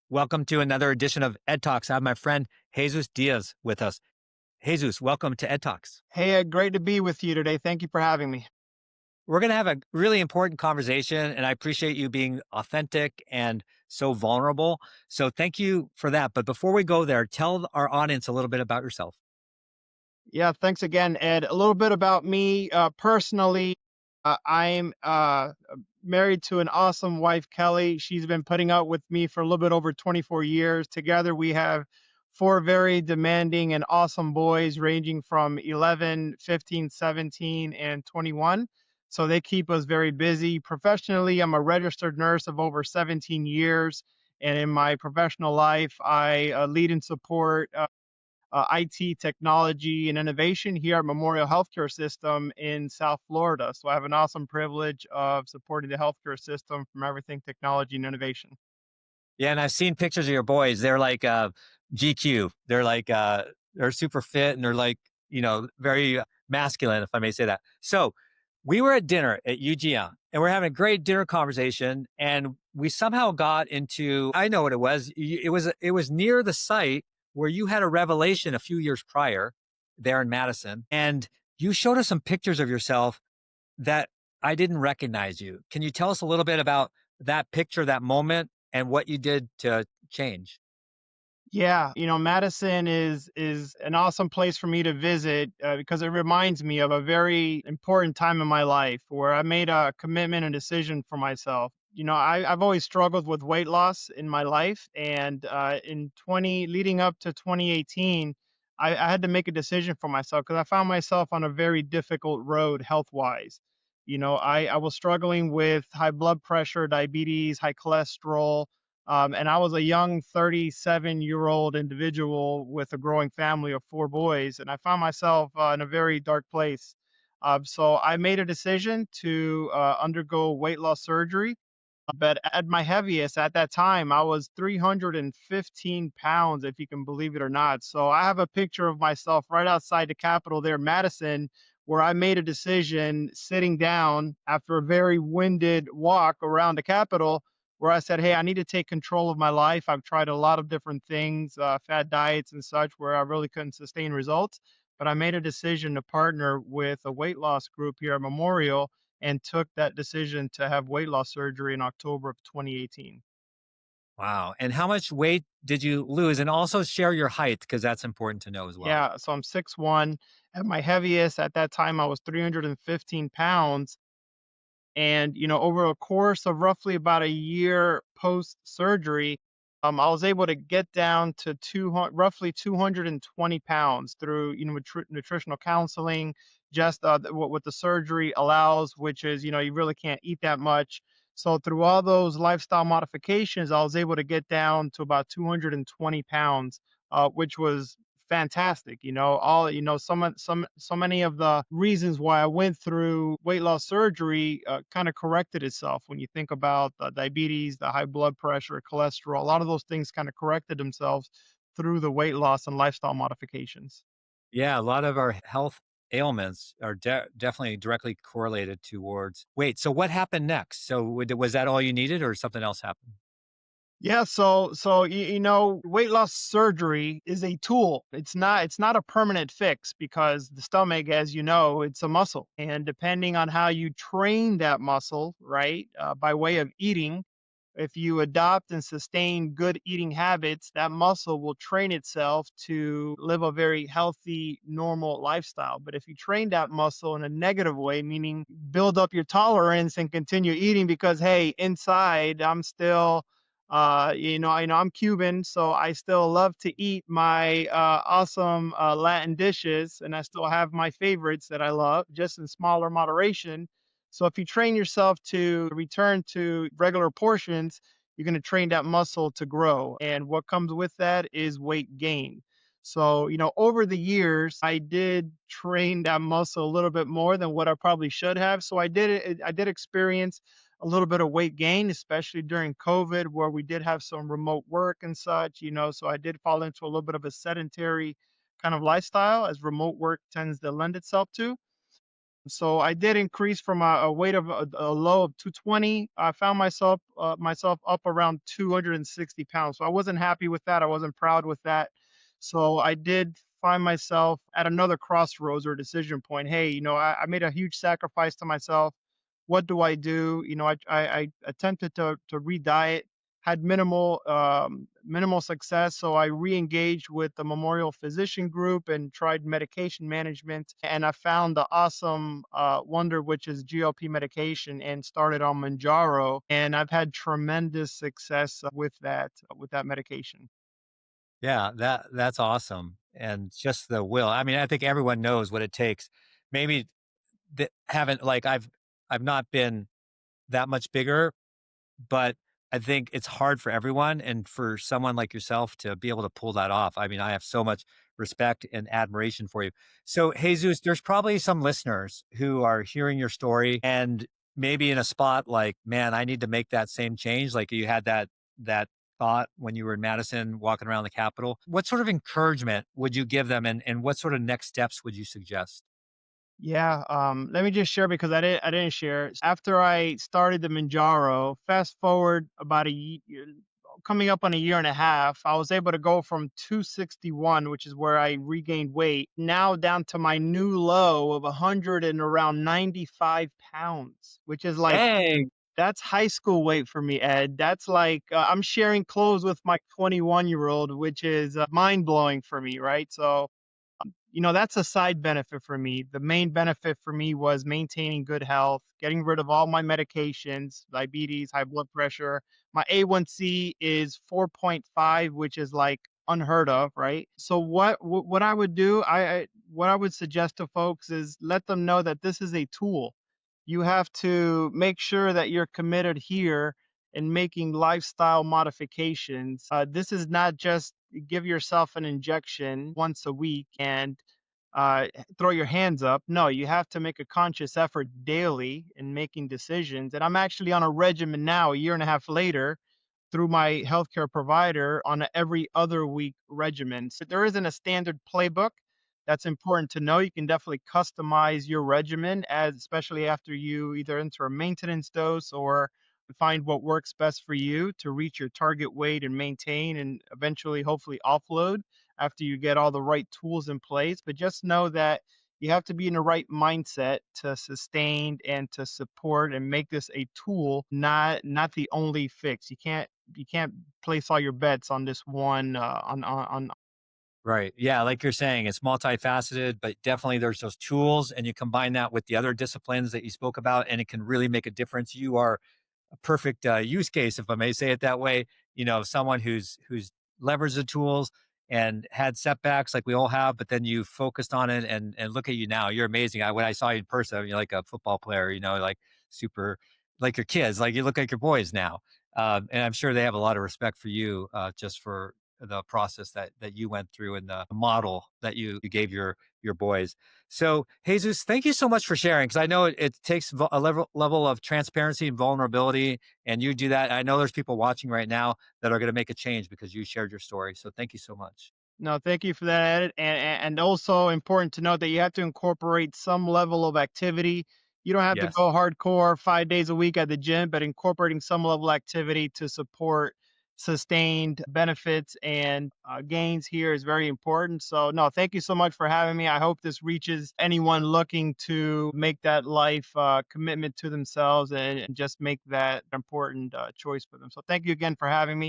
Welcome to another edition of Ed Talks. I have my friend Jesus Diaz with us. Jesus, welcome to Ed Talks. Hey, great to be with you today. Thank you for having me. We're going to have a really important conversation, and I appreciate you being authentic and so vulnerable. So thank you for that. But before we go there, tell our audience a little bit about yourself. Yeah, thanks again, Ed. A little bit about me personally. I'm married to an awesome wife, Kelly. She's been putting up with me for a little bit over 24 years. Together, we have four very demanding and awesome boys, ranging from 11, 15, 17, and 21. So they keep us very busy. Professionally, I'm a registered nurse of over 17 years. And in my professional life, I lead and support IT technology and innovation here at Memorial Healthcare System in South Florida. So I have an awesome privilege of supporting the healthcare system from everything technology and innovation. Yeah, and I've seen pictures of your boys. They're like GQ. They're like they're super fit and they're like, very masculine, if I may say that. So we were at dinner at UGM and we're having a great dinner conversation. And we somehow got into, I know what it was. It was near the site where you had a revelation a few years prior there in Madison. And you showed us some pictures of yourself that I didn't recognize you. Can you tell us a little bit about that picture, that moment, and what you did to change? Yeah, Madison is an awesome place for me to visit because it reminds me of a very important time in my life where I made a commitment and decision for myself. I've always struggled with weight loss in my life, and in 20 leading up to 2018, I had to make a decision for myself because I found myself on a very difficult road health wise. I was struggling with high blood pressure, diabetes, high cholesterol, and I was a young 37-year-old individual with a growing family of four boys, and I found myself in a very dark place. So I made a decision to undergo weight loss surgery. But at my heaviest at that time, I was 315 pounds, if you can believe it or not. So I have a picture of myself right outside the Capitol there, Madison, where I made a decision sitting down after a very winded walk around the Capitol, where I said, hey, I need to take control of my life. I've tried a lot of different things, fad diets and such, where I really couldn't sustain results. But I made a decision to partner with a weight loss group here at Memorial and took that decision to have weight loss surgery in October of 2018. Wow. And how much weight did you lose? And also share your height because that's important to know as well. Yeah, so I'm 6'1". At my heaviest at that time, I was 315 pounds. And, over a course of roughly about a year post surgery, I was able to get down to roughly 220 pounds through, nutritional counseling, just what the surgery allows, which is, you really can't eat that much. So through all those lifestyle modifications, I was able to get down to about 220 pounds, which was fantastic. So many of the reasons why I went through weight loss surgery kind of corrected itself. When you think about the diabetes, the high blood pressure, cholesterol, a lot of those things kind of corrected themselves through the weight loss and lifestyle modifications. Yeah, a lot of our health ailments are definitely directly correlated towards weight. So what happened next? So was that all you needed or something else happened? Yeah, weight loss surgery is a tool. It's not a permanent fix because the stomach, as you know, it's a muscle. And depending on how you train that muscle, right, by way of eating, if you adopt and sustain good eating habits, that muscle will train itself to live a very healthy, normal lifestyle. But if you train that muscle in a negative way, meaning build up your tolerance and continue eating because, hey, inside I'm still I'm Cuban, so I still love to eat my awesome Latin dishes, and I still have my favorites that I love, just in smaller moderation. So if you train yourself to return to regular portions, you're going to train that muscle to grow. And what comes with that is weight gain. So, over the years, I did train that muscle a little bit more than what I probably should have. So I did experience a little bit of weight gain, especially during COVID, where we did have some remote work and such, so I did fall into a little bit of a sedentary kind of lifestyle as remote work tends to lend itself to. So I did increase from a weight of a low of 220. I found myself up around 260 pounds. So I wasn't happy with that. I wasn't proud with that. So I did find myself at another crossroads or decision point. Hey, I made a huge sacrifice to myself. What do I do? I attempted to re-diet, had minimal success. So I re-engaged with the Memorial Physician Group and tried medication management. And I found the awesome wonder, which is GLP medication, and started on Manjaro. And I've had tremendous success with that medication. Yeah, that's awesome. And just the will. I mean, I think everyone knows what it takes. Maybe that haven't like I've not been that much bigger, but I think it's hard for everyone and for someone like yourself to be able to pull that off. I mean, I have so much respect and admiration for you. So, Jesus, there's probably some listeners who are hearing your story and maybe in a spot like, man, I need to make that same change. Like you had that thought when you were in Madison walking around the Capitol. What sort of encouragement would you give them and what sort of next steps would you suggest? Yeah, let me just share because I didn't share. After I started the Manjaro, fast forward about coming up on a year and a half, I was able to go from 261, which is where I regained weight, now down to my new low of 100 and around 95 pounds, which is like Dang. that's high school weight for me, Ed. That's like I'm sharing clothes with my 21-year-old, which is mind blowing for me, right? So that's a side benefit for me. The main benefit for me was maintaining good health, getting rid of all my medications, diabetes, high blood pressure. My A1C is 4.5, which is like unheard of, right? So what I would do, what I would suggest to folks is let them know that this is a tool. You have to make sure that you're committed here in making lifestyle modifications. This is not just give yourself an injection once a week and uh, throw your hands up. No, you have to make a conscious effort daily in making decisions. And I'm actually on a regimen now, a year and a half later, through my healthcare provider on a every other week regimen. So there isn't a standard playbook. That's important to know. You can definitely customize your regimen as especially after you either enter a maintenance dose or find what works best for you to reach your target weight and maintain and eventually hopefully offload after you get all the right tools in place. But just know that you have to be in the right mindset to sustain and to support and make this a tool, not the only fix. You can't place all your bets on this one on. Right. Yeah, like you're saying, it's multifaceted, but definitely there's those tools and you combine that with the other disciplines that you spoke about and it can really make a difference. You are a perfect use case, if I may say it that way. You know, someone who's leveraged the tools and had setbacks like we all have, but then you focused on it and look at you now. You're amazing. When I saw you in person, you're like a football player. Like super, like your kids. Like you look like your boys now, and I'm sure they have a lot of respect for you just for the process that you went through and the model that you gave your boys. So, Jesus, thank you so much for sharing because I know it takes a level of transparency and vulnerability, and you do that. I know there's people watching right now that are going to make a change because you shared your story. So, thank you so much. No, thank you for that, Ed. And also important to note that you have to incorporate some level of activity. You don't have to Yes. go hardcore 5 days a week at the gym, but incorporating some level of activity to support sustained benefits and gains here is very important. So, no, thank you so much for having me. I hope this reaches anyone looking to make that life commitment to themselves and just make that important choice for them. So, thank you again for having me.